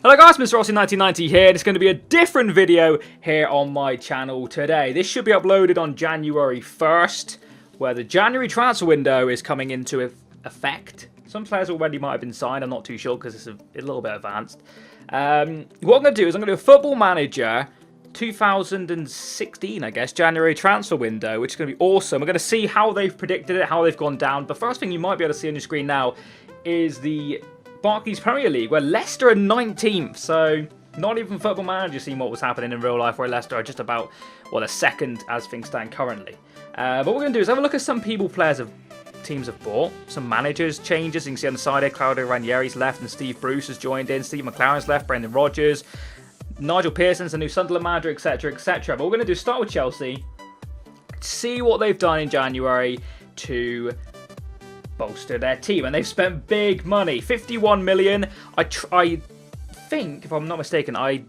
Hello guys, Mr. Rossi1990 here, and it's going to be a different video here on my channel today. This should be uploaded on January 1st, where the January transfer window is coming into effect. Some players already might have been signed, I'm not too sure because it's a little bit advanced. What I'm going to do is I'm going to do a Football Manager 2016, I guess, January transfer window, which is going to be awesome. We're going to see how they've predicted it, how they've gone down. The first thing you might be able to see on your screen now is the Barclays Premier League, where Leicester are 19th, so not even Football Manager seeing what was happening in real life, where Leicester are just about, well, they're second as things stand currently. But what we're going to do is have a look at some people teams have bought, some managers changes. You can see on the side here, Claudio Ranieri's left and Steve Bruce has joined in, Steve McLaren's left, Brendan Rodgers, Nigel Pearson's the new Sunderland manager, etc, etc. But what we're going to do is start with Chelsea, see what they've done in January to bolster their team, and they've spent big money, 51 million. I think, if I'm not mistaken, I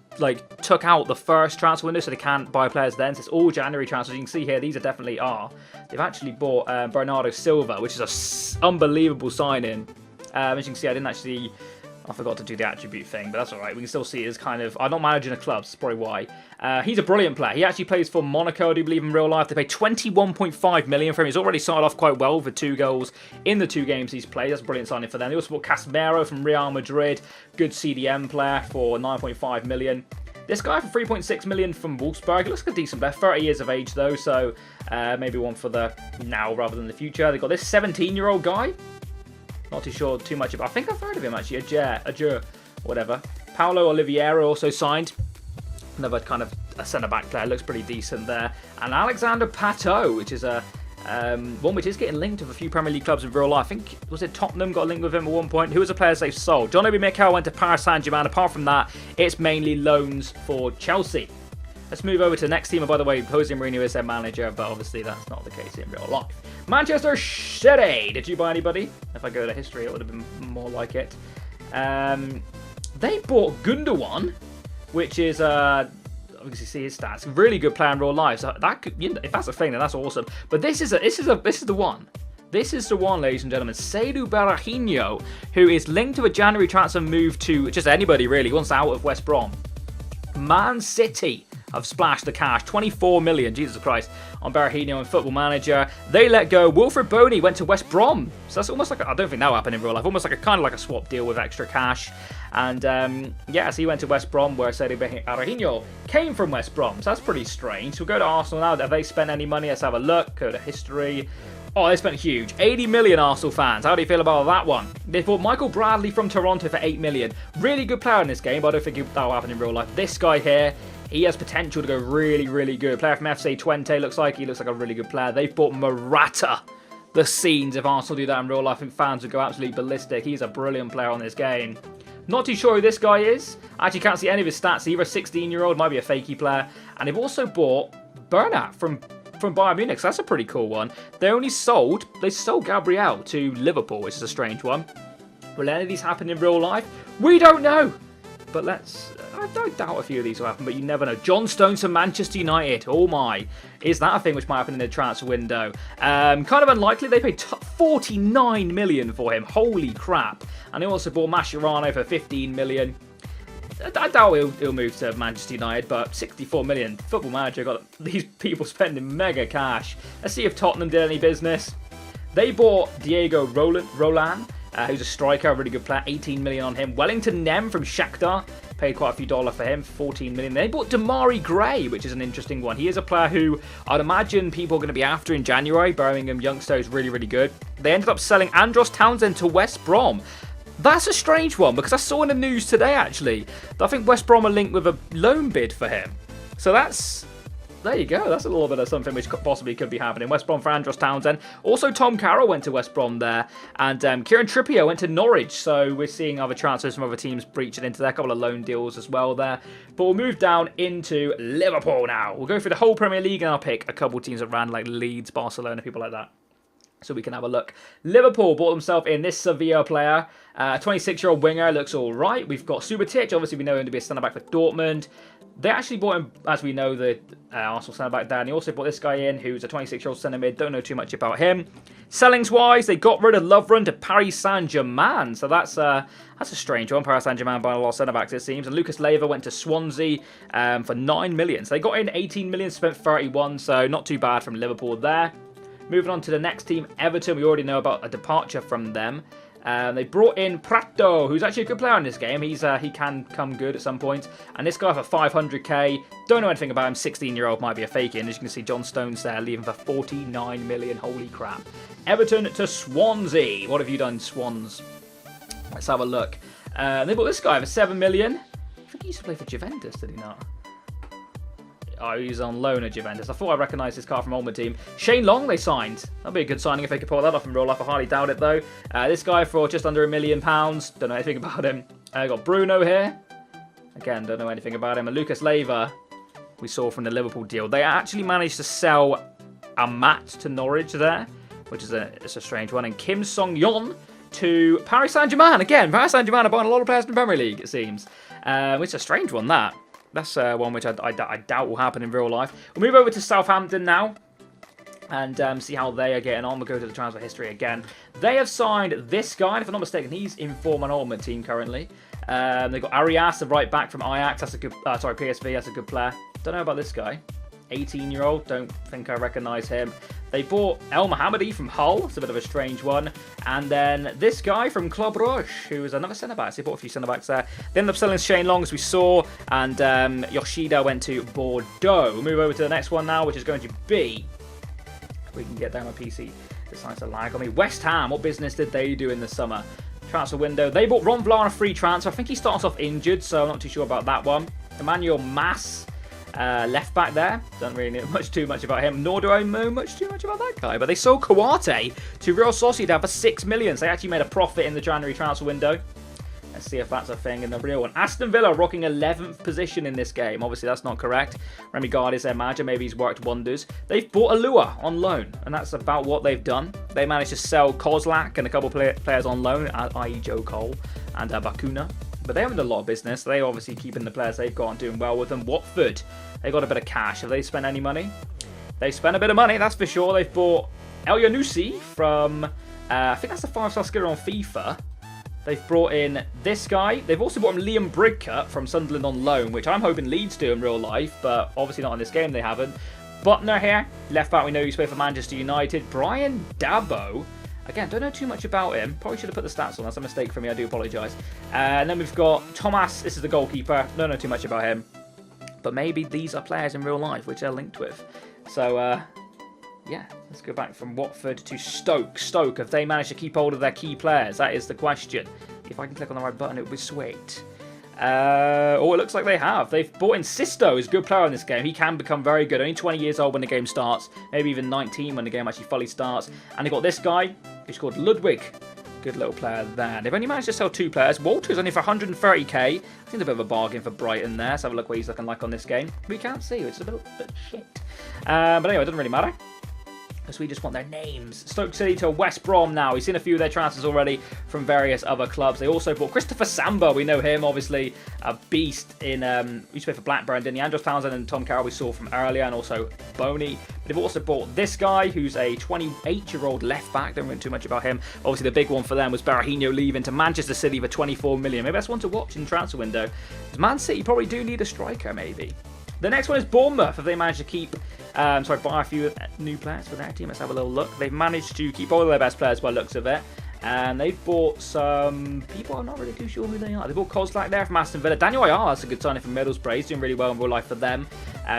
took out the first transfer window so they can't buy players then. So it's all January transfers. You can see here, these definitely are. They've actually bought Bernardo Silva, which is an unbelievable signing. As you can see, I forgot to do the attribute thing, but that's alright. We can still see it as kind of... I'm not managing a club, so that's probably why. He's a brilliant player. He actually plays for Monaco, I do believe, in real life. They paid 21.5 million for him. He's already started off quite well with 2 goals in the 2 games he's played. That's a brilliant signing for them. They also bought Casemiro from Real Madrid. Good CDM player for 9.5 million. This guy for 3.6 million from Wolfsburg. He looks like a decent player. 30 years of age, though, so maybe one for the now rather than the future. They've got this 17-year-old guy. Not too sure too much about. I think I've heard of him actually. Ajur, whatever. Paulo Oliveira also signed. Another kind of a centre-back player. Looks pretty decent there. And Alexander Pato, which is a one which is getting linked with a few Premier League clubs in real life. I think, was it Tottenham got linked with him at one point? Who was the players they've sold? John Obi Mikel went to Paris Saint-Germain. Apart from that, it's mainly loans for Chelsea. Let's move over to the next team. And by the way, Jose Mourinho is their manager, but obviously that's not the case in real life. Manchester City. Did you buy anybody? If I go to history, it would have been more like it. They bought Gundogan, which is obviously see his stats. Really good player in real life. So that could, you know, if that's a thing, then that's awesome. But this is the one. This is the one, ladies and gentlemen. Seydou Berahino, who is linked to a January transfer move to just anybody really. He wants out of West Brom. Man City have splashed the cash, 24 million, Jesus Christ, on Berahino and Football Manager. They let go. Wilfred Boney went to West Brom. So that's almost like, I don't think that will happen in real life, almost like kind of like a swap deal with extra cash. And yeah, so he went to West Brom, where Seydou Berahino came from West Brom. So that's pretty strange. So we'll go to Arsenal now. Have they spent any money? Let's have a look. Go to history. Oh, they spent huge. 80 million Arsenal fans. How do you feel about that one? They bought Michael Bradley from Toronto for 8 million. Really good player in this game, but I don't think that will happen in real life. This guy here, he has potential to go really, really good. Player from FC Twente, looks like a really good player. They've bought Morata. The scenes, if Arsenal do that in real life, I think fans would go absolutely ballistic. He's a brilliant player on this game. Not too sure who this guy is. I actually can't see any of his stats. Either a 16-year-old, might be a fakey player. And they've also bought Bernat from Bayern Munich, so that's a pretty cool one. They sold Gabriel to Liverpool, which is a strange one. Will any of these happen in real life? We don't know. But I don't doubt a few of these will happen, but you never know. John Stones to Manchester United. Oh my. Is that a thing which might happen in the transfer window? Kind of unlikely. They paid 49 million for him. Holy crap. And they also bought Mascherano for 15 million. I doubt he'll move to Manchester United, but 64 million. Football Manager got these people spending mega cash. Let's see if Tottenham did any business. They bought Diego Roland, who's a striker, a really good player. 18 million on him. Wellington Nem from Shakhtar. Paid quite a few dollars for him, 14 million. They bought Damari Gray, which is an interesting one. He is a player who I'd imagine people are going to be after in January. Birmingham youngster is really, really good. They ended up selling Andros Townsend to West Brom. That's a strange one, because I saw in the news today, actually, that I think West Brom are linked with a loan bid for him. So there you go. That's a little bit of something which possibly could be happening. West Brom for Andros Townsend. Also, Tom Carroll went to West Brom there. And Kieran Trippier went to Norwich. So we're seeing other transfers from other teams breaching into there. A couple of loan deals as well there. But we'll move down into Liverpool now. We'll go through the whole Premier League and I'll pick a couple of teams that ran like Leeds, Barcelona, people like that. So we can have a look. Liverpool bought themselves in this Sevilla player. 26-year-old winger looks all right. We've got Subotic. Obviously, we know him to be a centre-back for Dortmund. They actually bought him, as we know, the Arsenal centre-back there. And he also brought this guy in, who's a 26-year-old centre-mid. Don't know too much about him. Sellings-wise, they got rid of Lovren to Paris Saint-Germain. So that's a strange one. Paris Saint-Germain buying a lot of centre-backs, it seems. And Lucas Leiva went to Swansea for 9 million. So they got in 18 million, spent 31. So not too bad from Liverpool there. Moving on to the next team, Everton. We already know about a departure from them. They brought in Prato, who's actually a good player in this game. He can come good at some point. And this guy for 500k. Don't know anything about him. 16-year-old might be a fake in. As you can see, John Stones there leaving for 49 million. Holy crap. Everton to Swansea. What have you done, Swans? Let's have a look. They bought this guy for 7 million. I think he used to play for Juventus, did he not? Oh, he's on loan at Juventus. I thought I recognised this card from Ultimate Team. Shane Long they signed. That'd be a good signing if they could pull that off in real life. I highly doubt it, though. This guy for just under £1 million. Don't know anything about him. Got Bruno here. Again, don't know anything about him. And Lucas Leiva, we saw from the Liverpool deal. They actually managed to sell a Matt to Norwich there, which is it's a strange one. And Kim Song-yeon to Paris Saint-Germain. Again, Paris Saint-Germain are buying a lot of players in the Premier League, it seems. Which is a strange one, that. That's one which I doubt will happen in real life. We'll move over to Southampton now and see how they are getting on. We'll go to the transfer history again. They have signed this guy, and if I'm not mistaken, he's in form on Ultimate Team currently. They've got Arias, the right back from Ajax. That's a good, PSV. That's a good player. Don't know about this guy. 18-year-old. Don't think I recognise him. They bought El Mohammadi from Hull. It's a bit of a strange one. And then this guy from Club Rouge, who is another centre-back. So they bought a few centre-backs there. They ended up selling Shane Long, as we saw. And Yoshida went to Bordeaux. We'll move over to the next one now, which is going to be... If we can get down my PC. Decides to lag on me. West Ham, what business did they do in the summer? Transfer window. They bought Ron Vlaar on a free transfer. I think he starts off injured, so I'm not too sure about that one. Emmanuel Mas. Left back there. Don't really know too much about him, nor do I know too much about that guy. But they sold Kouate to Real Sociedad for 6 million. So they actually made a profit in the January transfer window. Let's see if that's a thing in the real one. Aston Villa rocking 11th position in this game. Obviously, that's not correct. Remy Gard is their manager. Maybe he's worked wonders. They've bought Alua on loan, and that's about what they've done. They managed to sell Kozlak and a couple of players on loan, i.e. Joe Cole and Bakuna. But they haven't done a lot of business. They obviously keeping the players they've got and doing well with them. Watford, they got a bit of cash. Have they spent any money? They spent a bit of money, that's for sure. They've bought El Yanusi from, I think that's a 5-star skiller on FIFA. They've brought in this guy. They've also brought in Liam Bridcut from Sunderland on loan, which I'm hoping Leeds do in real life, but obviously not in this game they haven't. Butner here, left back, we know he's played for Manchester United. Brian Dabo. Again, don't know too much about him. Probably should have put the stats on. That's a mistake for me. I do apologise. And then we've got Thomas. This is the goalkeeper. Don't know too much about him. But maybe these are players in real life, which they're linked with. So, yeah. Let's go back from Watford to Stoke. Stoke, have they managed to keep hold of their key players? That is the question. If I can click on the right button, it would be sweet. Oh, it looks like they have. They've bought in Sisto, who's a good player in this game. He can become very good. Only 20 years old when the game starts. Maybe even 19 when the game actually fully starts. And they've got this guy, who's called Ludwig. Good little player there. They've only managed to sell 2 players. Walter's only for 130k. I think it's a bit of a bargain for Brighton there. Let's have a look what he's looking like on this game. We can't see, which is a bit shit. But anyway, it doesn't really matter. Because we just want their names. Stoke City to West Brom now. We've seen a few of their transfers already from various other clubs. They also bought Christopher Samba. We know him, obviously, a beast in... used to play for Blackburn, didn't he? Andros Townsend and Tom Carroll we saw from earlier, and also Boney. But they've also bought this guy, who's a 28-year-old left back. Don't know too much about him. Obviously, the big one for them was Berahino leaving to Manchester City for 24 million. Maybe that's one to watch in the transfer window. Because Man City probably do need a striker, maybe. The next one is Bournemouth. Have they managed to keep... buy a few new players for their team? Let's have a little look. They've managed to keep all of their best players by the looks of it. And they've bought some people I'm not really too sure who they are. They bought Kozlak there from Aston Villa. Daniel Ayala, that's a good signing from Middlesbrough. He's doing really well in real life for them.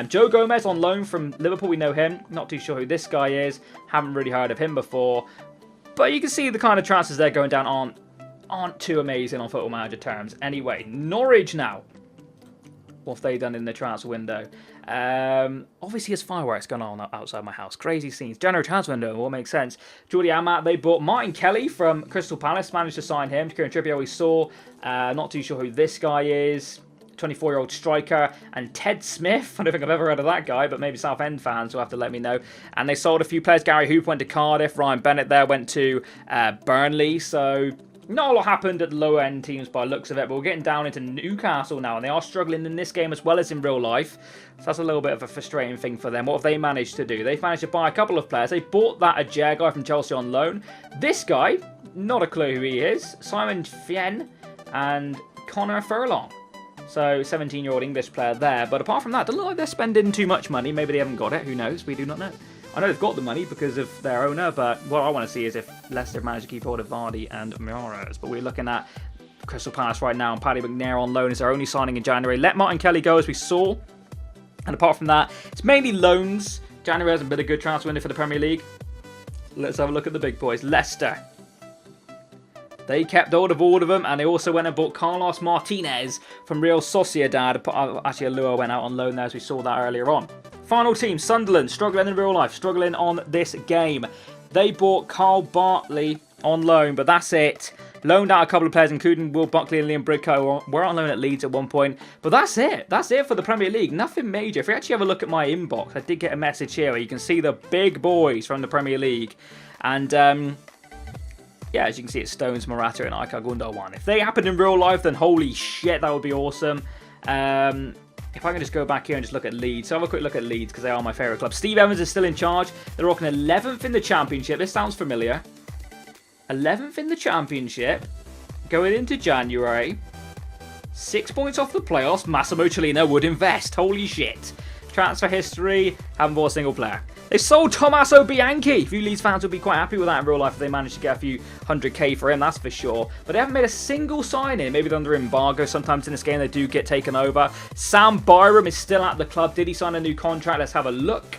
Joe Gomez on loan from Liverpool. We know him. Not too sure who this guy is. Haven't really heard of him before. But you can see the kind of transfers they're going down aren't too amazing on Football Manager terms. Anyway, Norwich now. What have they done in the transfer window? Obviously, there's fireworks going on outside my house. Crazy scenes. January transfer window, all makes sense. Jordi Amat, they bought Martin Kelly from Crystal Palace. Managed to sign him. Kieran Trippier we saw. Not too sure who this guy is. 24-year-old striker. And Ted Smith. I don't think I've ever heard of that guy, but maybe Southend fans will have to let me know. And they sold a few players. Gary Hoop went to Cardiff. Ryan Bennett there went to Burnley. So... Not a lot happened at the lower end teams by the looks of it, but we're getting down into Newcastle now, and they are struggling in this game as well as in real life. So that's a little bit of a frustrating thing for them. What have they managed to do? They've managed to buy a couple of players. They bought that Ajer guy from Chelsea on loan. This guy, not a clue who he is. Simon Fien and Connor Furlong. So 17-year-old English player there. But apart from that, doesn't look like they're spending too much money. Maybe they haven't got it. Who knows? We do not know. I know they've got the money because of their owner, but what I want to see is if Leicester have managed to keep hold of Vardy and Moraes. But we're looking at Crystal Palace right now, and Paddy McNair on loan is their only signing in January. Let Martin Kelly go, as we saw. And apart from that, it's mainly loans. January hasn't been a good transfer window for the Premier League. Let's have a look at the big boys. Leicester. They kept hold of all of them, and they also went and bought Carlos Martinez from Real Sociedad. Actually, Alua went out on loan there, as we saw that earlier on. Final team, Sunderland, struggling in real life, struggling on this game. They bought Carl Bartley on loan, but that's it. Loaned out a couple of players, including Will Buckley and Liam Brigco. Were on loan at Leeds at one point. But that's it. That's it for the Premier League. Nothing major. If we actually have a look at my inbox, I did get a message here where you can see the big boys from the Premier League. And, yeah, as you can see, it's Stones, Morata, and Ilkay Gundogan. If they happened in real life, then holy shit, that would be awesome. If I can just go back here and just look at Leeds. So have a quick look at Leeds because they are my favourite club. Steve Evans is still in charge. They're rocking 11th in the Championship. This sounds familiar. 11th in the Championship. Going into January. 6 points off the playoffs. Massimo Cellino would invest. Holy shit. Transfer history. Haven't bought a single player. They sold Tommaso Bianchi. A few Leeds fans would be quite happy with that in real life if they managed to get a few 100k for him, that's for sure. But they haven't made a single signing. Maybe they're under embargo. Sometimes in this game they do get taken over. Sam Byram is still at the club. Did he sign a new contract? Let's have a look.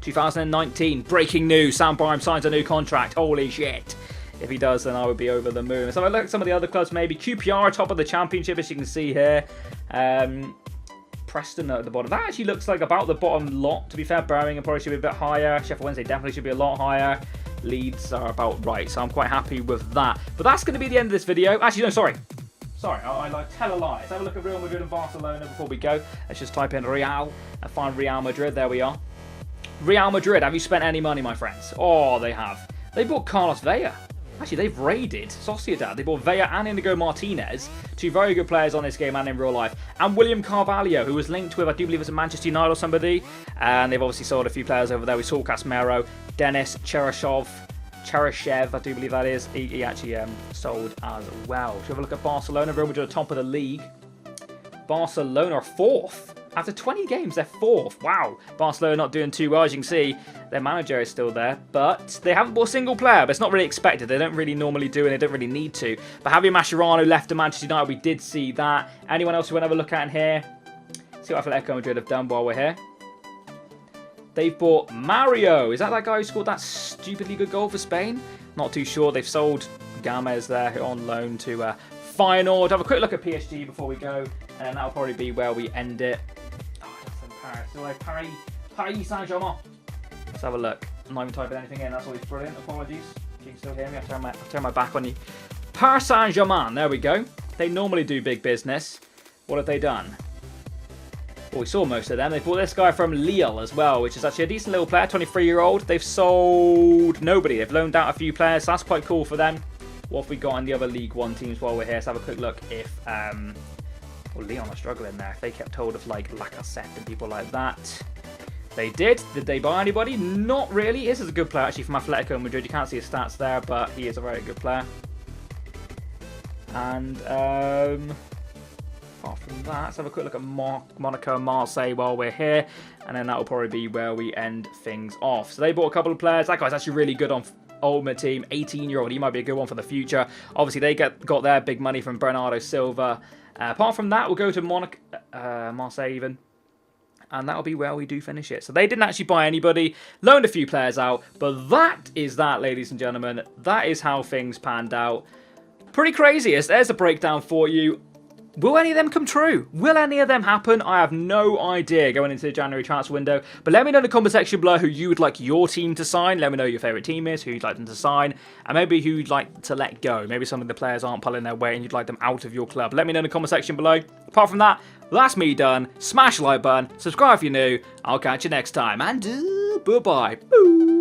2019. Breaking news. Sam Byram signs a new contract. Holy shit. If he does, then I would be over the moon. So I look at some of the other clubs maybe. QPR top of the Championship, as you can see here. Preston at the bottom. That actually looks like about the bottom lot. To be fair, Birmingham probably should be a bit higher. Sheffield Wednesday definitely should be a lot higher. Leeds are about right, so I'm quite happy with that. But that's going to be the end of this video. Actually, no, sorry. I like tell a lie. Let's have a look at Real Madrid and Barcelona before we go. Let's just type in Real and find Real Madrid. There we are. Real Madrid, have you spent any money, my friends? Oh, they have. They bought Carlos Vela. Actually, they've raided Sociedad. They bought Vela and Inigo Martinez, two very good players on this game and in real life. And William Carvalho, who was linked with, I do believe it's a Manchester United or somebody. And they've obviously sold a few players over there. We saw Casemiro, Denis Cheryshev, I do believe that is. He actually sold as well. Should we have a look at Barcelona? Real Madrid are top of the league. Barcelona are fourth. After 20 games, they're fourth. Wow. Barcelona not doing too well, as you can see. Their manager is still there, but they haven't bought a single player. But it's not really expected. They don't really normally do, and they don't really need to. But Javier Mascherano left to Manchester United. We did see that. Anyone else we want to have a look at in here? See what Atletico Madrid have done while we're here. They've bought Mario. Is that guy who scored that stupidly good goal for Spain? Not too sure. They've sold Gamez there on loan to Feyenoord. Have a quick look at PSG before we go, and that'll probably be where we end it. Paris. So Paris Saint-Germain. Let's have a look. I'm not even typing anything in. That's always brilliant. Apologies. If you can still hear me, I'll turn my back on you. Paris Saint-Germain. There we go. They normally do big business. What have they done? Well, we saw most of them. They bought this guy from Lille as well, which is actually a decent little player, 23-year-old. They've sold nobody. They've loaned out a few players. So that's quite cool for them. What have we got in the other League One teams while we're here? Let's have a quick look if... Well, Lyon are struggling there. If they kept hold of, like, Lacazette and people like that. They did. Did they buy anybody? Not really. This is a good player, actually, from Atletico Madrid. You can't see his stats there, but he is a very good player. And, apart from that, let's have a quick look at Monaco and Marseille while we're here. And then that will probably be where we end things off. So they bought a couple of players. That guy's actually really good on Ultimate Team. 18-year-old. He might be a good one for the future. Obviously, they got their big money from Bernardo Silva. Apart from that, we'll go to Marseille even. And that'll be where we do finish it. So they didn't actually buy anybody. Loaned a few players out. But that is that, ladies and gentlemen. That is how things panned out. Pretty crazy. There's a breakdown for you. Will any of them come true? Will any of them happen? I have no idea going into the January transfer window. But let me know in the comment section below who you would like your team to sign. Let me know who your favourite team is, who you'd like them to sign, and maybe who you'd like to let go. Maybe some of the players aren't pulling their weight and you'd like them out of your club. Let me know in the comment section below. Apart from that, that's me done. Smash the like button, subscribe if you're new. I'll catch you next time, and bye-bye.